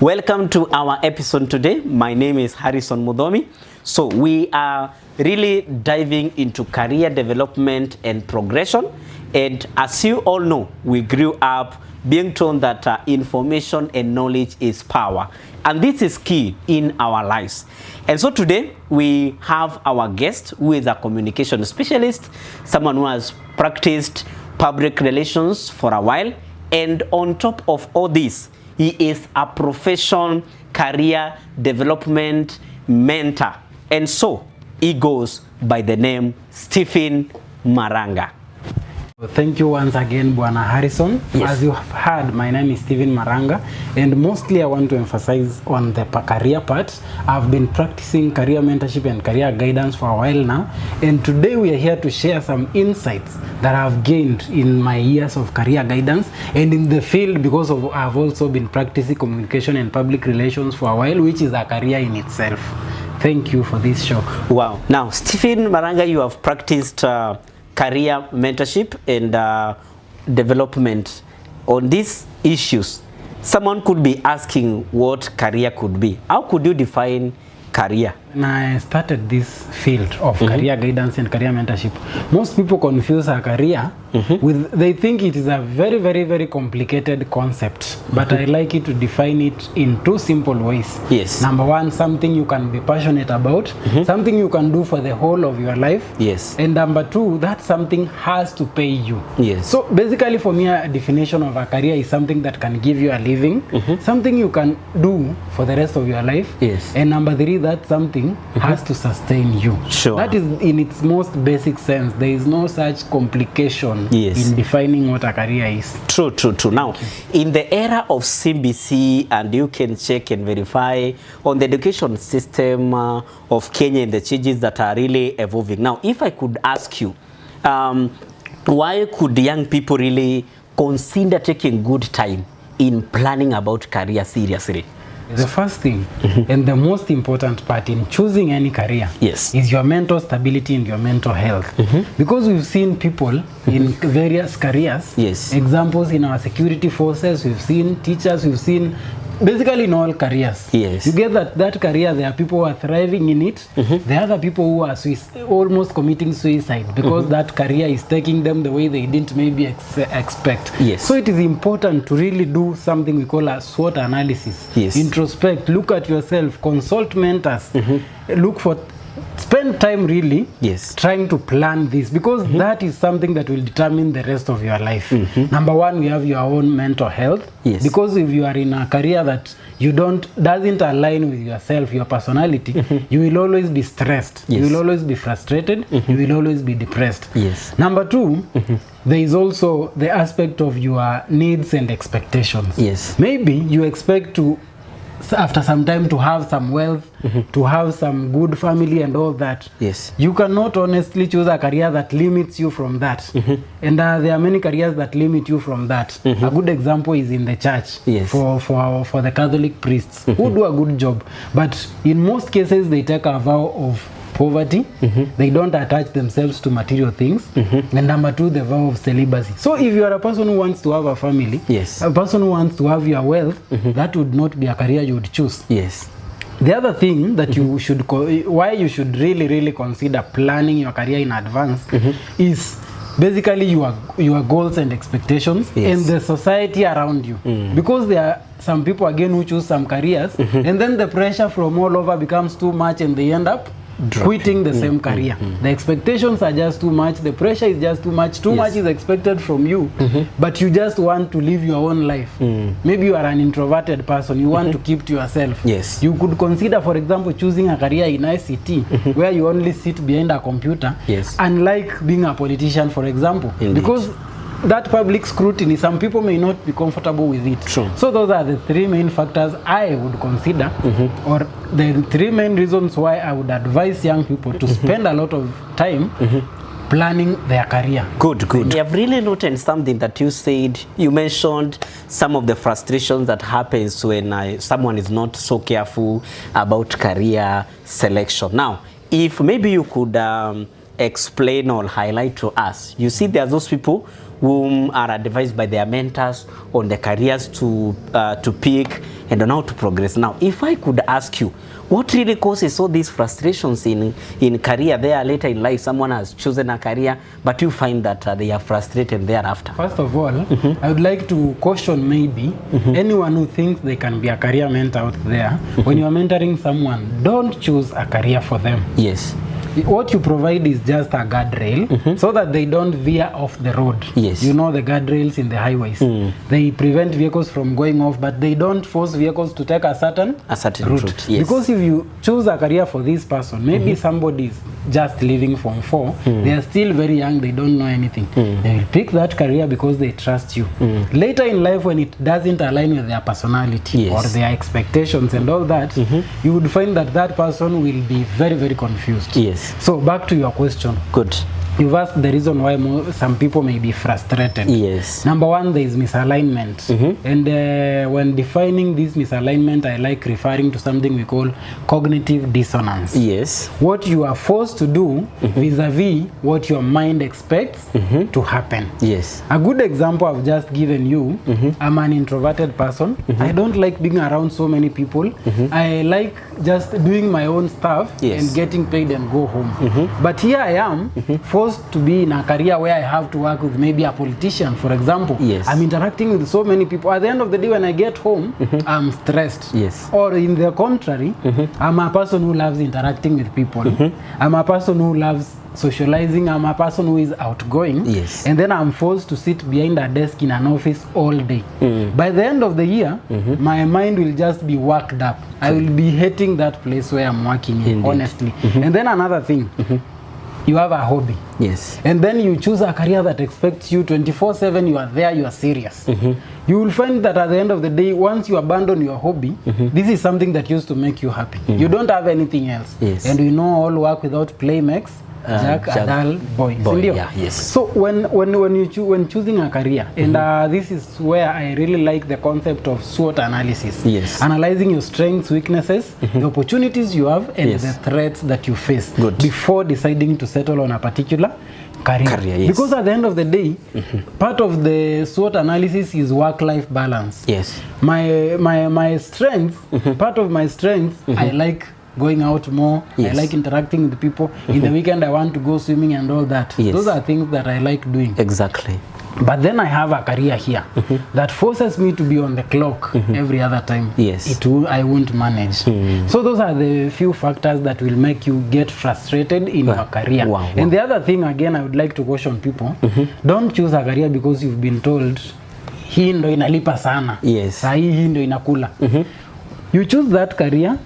Welcome to our episode today. My name is Harrison Mudhomi. So we are really diving into career development and progression. And as you all know, we grew up being told that information and knowledge is power. And this is key in our lives. And so today we have our guest who is a communication specialist, someone who has practiced public relations for a while. And on top of all this, he is a professional career development mentor. And so he goes by the name Stephen Maranga. Thank you once again, Bwana Harrison. Yes. As you have heard, my name is Stephen Maranga, and mostly I want to emphasize on the career part. I've been practicing career mentorship and career guidance for a while now, and today we are here to share some insights that I've gained in my years of career guidance and in the field, because I've also been practicing communication and public relations for a while, which is a career in itself. Thank you for this show. Wow. Now, Stephen Maranga, you have practiced career mentorship and development on these issues. Someone could be asking what career could be. How could you define career? When I started this field of career guidance and career mentorship, most people confuse a career with, they think it is a very, very, very complicated concept. But I like it to define it in two simple ways. Yes. Number one, something you can be passionate about, something you can do for the whole of your life. Yes. And number two, that something has to pay you. Yes. So basically for me, a definition of a career is something that can give you a living, something you can do for the rest of your life. Yes. And number three, that something has to sustain you. Sure. That is in its most basic sense. There is no such complication in defining what a career is. True, true, true. Now, in the era of CBC, and you can check and verify on the education system of Kenya and the changes that are really evolving. Now, if I could ask you, why could young people really consider taking good time in planning about career seriously? The first thing and the most important part in choosing any career is your mental stability and your mental health. Because we've seen people in various careers, examples in our security forces, we've seen teachers, we've seen basically in all careers. You get that career, there are people who are thriving in it. There are other people who are almost committing suicide because that career is taking them the way they didn't maybe expect. So it is important to really do something we call a SWOT analysis. Introspect, look at yourself, consult mentors, spend time really trying to plan this, because that is something that will determine the rest of your life. Number one, we have your own mental health, because if you are in a career that you doesn't align with yourself, your personality, you will always be stressed, you will always be frustrated, you will always be depressed. Number two, there is also the aspect of your needs and expectations. Maybe you expect to, after some time, to have some wealth, to have some good family and all that. You cannot honestly choose a career that limits you from that. And there are many careers that limit you from that. A good example is in the church for the Catholic priests who do a good job. But in most cases, they take a vow of poverty. They don't attach themselves to material things. And number two, the vow of celibacy. So if you are a person who wants to have a family, a person who wants to have your wealth, that would not be a career you would choose. The other thing that you should, why you should really consider planning your career in advance is basically your goals and expectations and the society around you. Because there are some people again who choose some careers and then the pressure from all over becomes too much and they end up quitting the same career. The expectations are just too much, the pressure is just too much, much is expected from you, but you just want to live your own life. Maybe you are an introverted person, you want to keep to yourself. You could consider, for example, choosing a career in ICT where you only sit behind a computer, unlike being a politician, for example. Because that public scrutiny, some people may not be comfortable with it. So those are the three main factors I would consider, or the three main reasons why I would advise young people to spend a lot of time planning their career. Good, good. You have really noted something that you said. You mentioned some of the frustrations that happens when someone is not so careful about career selection. Now, if maybe you could explain or highlight to us, you see there are those people whom are advised by their mentors on the careers to pick and on how to progress. Now, if I could ask you, what really causes all these frustrations in career there later in life? Someone has chosen a career, but you find that they are frustrated thereafter. First of all, I would like to caution maybe anyone who thinks they can be a career mentor out there. When you are mentoring someone, don't choose a career for them. Yes. What you provide is just a guardrail so that they don't veer off the road. Yes. You know the guardrails in the highways. They prevent vehicles from going off, but they don't force vehicles to take a certain route. Yes. Because if you choose a career for this person, maybe somebody is just leaving Form 4, they are still very young, they don't know anything. They will pick that career because they trust you. Later in life, when it doesn't align with their personality or their expectations and all that, you would find that that person will be very, very confused. Yes. So back to your question. Good. You've asked the reason why some people may be frustrated. Yes. Number one, there is misalignment. And when defining this misalignment, I like referring to something we call cognitive dissonance. Yes. What you are forced to do vis-a-vis what your mind expects to happen. Yes. A good example I've just given you, I'm an introverted person. I don't like being around so many people. I like just doing my own stuff and getting paid and go home. But here I am, forced to be in a career where I have to work with maybe a politician, for example. Yes. I'm interacting with so many people. At the end of the day, when I get home, I'm stressed. Yes. Or in the contrary, I'm a person who loves interacting with people. I'm a person who loves socializing. I'm a person who is outgoing. Yes. And then I'm forced to sit behind a desk in an office all day. By the end of the year, my mind will just be worked up. I will be hating that place where I'm working in, honestly. And then another thing, you have a hobby. Yes. And then you choose a career that expects you 24/7, you are there, you are serious. You will find that at the end of the day, once you abandon your hobby, this is something that used to make you happy. You don't have anything else. Yes. And we know all work without play makes Jack a dull boy. Yeah, yes. So when choosing a career, and this is where I really like the concept of SWOT analysis. Yes. Analyzing your strengths, weaknesses, the opportunities you have, and the threats that you face before deciding to settle on a particular career. Yes. Because at the end of the day, part of the SWOT analysis is work-life balance. Yes. My strengths, part of my strengths, I like going out more. I like interacting with people. In the weekend, I want to go swimming and all that. Those are things that I like doing. Exactly. But then I have a career here that forces me to be on the clock every other time. Yes. I won't manage. So those are the few factors that will make you get frustrated in your career. And the other thing, again, I would like to caution people, don't choose a career because you've been told hii ndo inalipa sana. Yes. Hii ndo inakula. You choose that career.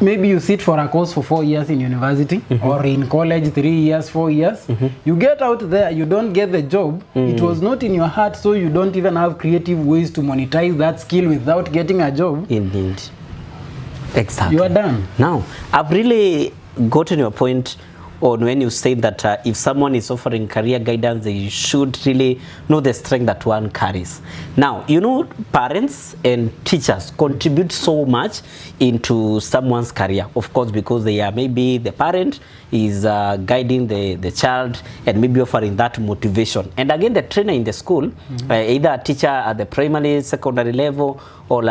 Maybe you sit for a course for 4 years in university or in college 3 years, 4 years. You get out there, you don't get the job. It was not in your heart, so you don't even have creative ways to monetize that skill without getting a job. Indeed. Exactly. You are done. Now, I've really gotten your point on when you say that if someone is offering career guidance, they should really know the strength that one carries. Now, you know, parents and teachers contribute so much into someone's career, of course, because they are, maybe the parent is guiding the child and maybe offering that motivation. And again, the trainer in the school, either a teacher at the primary, secondary level, or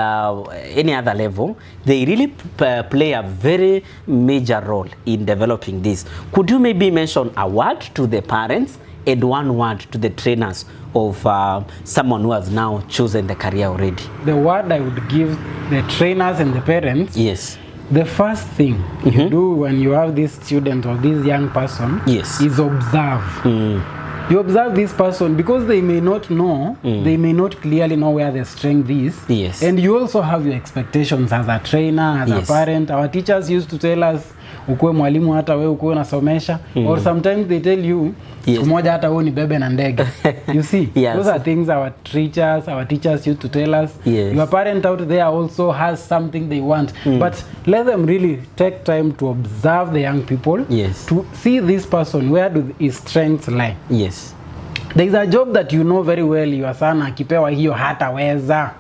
any other level, they really play a very major role in developing this. Could you maybe mention a word to the parents and one word to the trainers of someone who has now chosen the career already? The word I would give the trainers and the parents, yes, the first thing you do when you have this student or this young person is observe. You observe this person because they may not know, they may not clearly know where the strength is. Yes. And you also have your expectations as a trainer, as a parent. Our teachers used to tell us, ukue mwalimu hata we ukue unasomesha. Or sometimes they tell you, kumoja hata we ni bebe na ndege. You see, those are things our teachers used to tell us. Your parent out there also has something they want. But let them really take time to observe the young people. To see this person, where do his strengths lie. There is a job that you know very well, your son akipewa hiyo hataweza.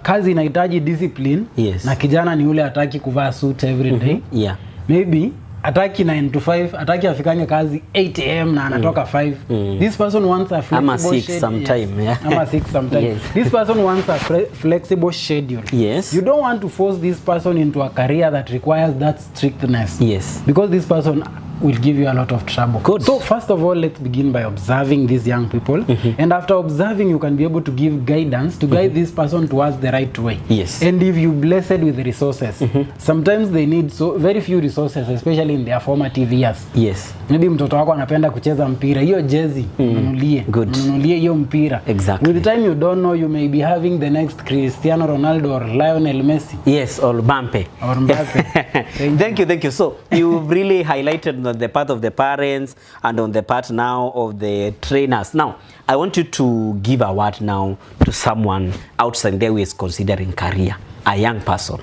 Kazi inahitaji discipline. Na kijana ni ule hataki kuvaa suit every day. Maybe ataki 9 to 5, ataki afikanye kazi 8 am na anatoka 5. This person wants a flexible schedule. 6 sometime, yeah. Ama 6 sometime. Yes. This person wants a flexible schedule. Yes. You don't want to force this person into a career that requires that strictness. Yes. Because this person will give you a lot of trouble. Good. So first of all, let's begin by observing these young people. And after observing, you can be able to give guidance to guide this person towards the right way. Yes. And if you blessed with resources, sometimes they need so very few resources, especially in their formative years. Yes. Maybe mtoto wako anapenda kucheza mpira, hiyo jezi mnunulie. Good. Mnunulie hiyo mpira. Exactly. With the time you don't know, you may be having the next Cristiano Ronaldo or Lionel Messi. Yes, or Mbappe. Or Mbappe. Thank you. So you've really highlighted on the part of the parents and on the part now of the trainers. Now, I want you to give a word now to someone outside there who is considering career, a young person.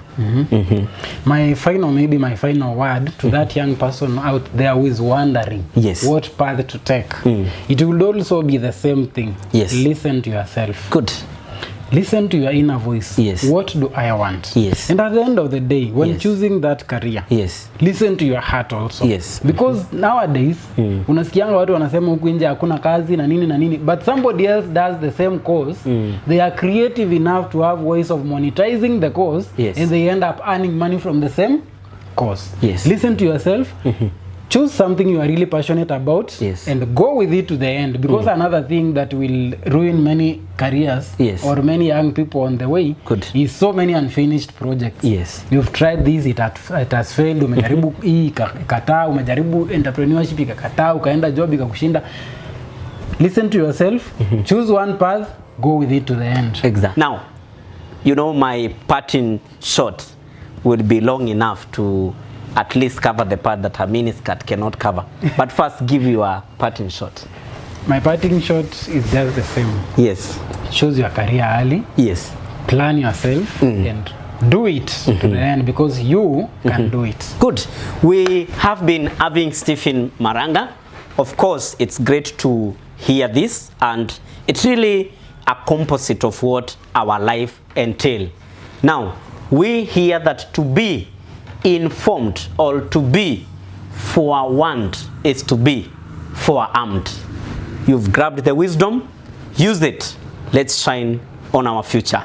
My final word to that young person out there who is wondering what path to take. It will also be the same thing. Yes. Listen to yourself. Good. Listen to your inner voice. Yes. What do I want? Yes. And at the end of the day, when choosing that career, listen to your heart also. Yes. Because nowadays, unasikianga watu wanasema huku nje hakuna kazi na nini, but somebody else does the same course. They are creative enough to have ways of monetizing the course, and they end up earning money from the same course. Yes. Listen to yourself. Choose something you are really passionate about and go with it to the end, because another thing that will ruin many careers or many young people on the way is so many unfinished projects. Yes. You've tried this, it has failed. Umejaribu hii ikakataa, umejaribu entrepreneurship ikakataa, ukaenda job ikakushinda. Listen to yourself, choose one path, go with it to the end. Exactly. Now, you know, my parting shot will be long enough to at least cover the part that a miniskirt cannot cover. But first, give you a parting shot. My parting shot is just the same. Yes. Choose your career early. Yes. Plan yourself and do it to the end, because you can do it. Good. We have been having Stephen Maranga. Of course, it's great to hear this, and it's really a composite of what our life entails. Now, we hear that to be informed or to be forewarned is to be forearmed. You've grabbed the wisdom, use it. Let's shine on our future.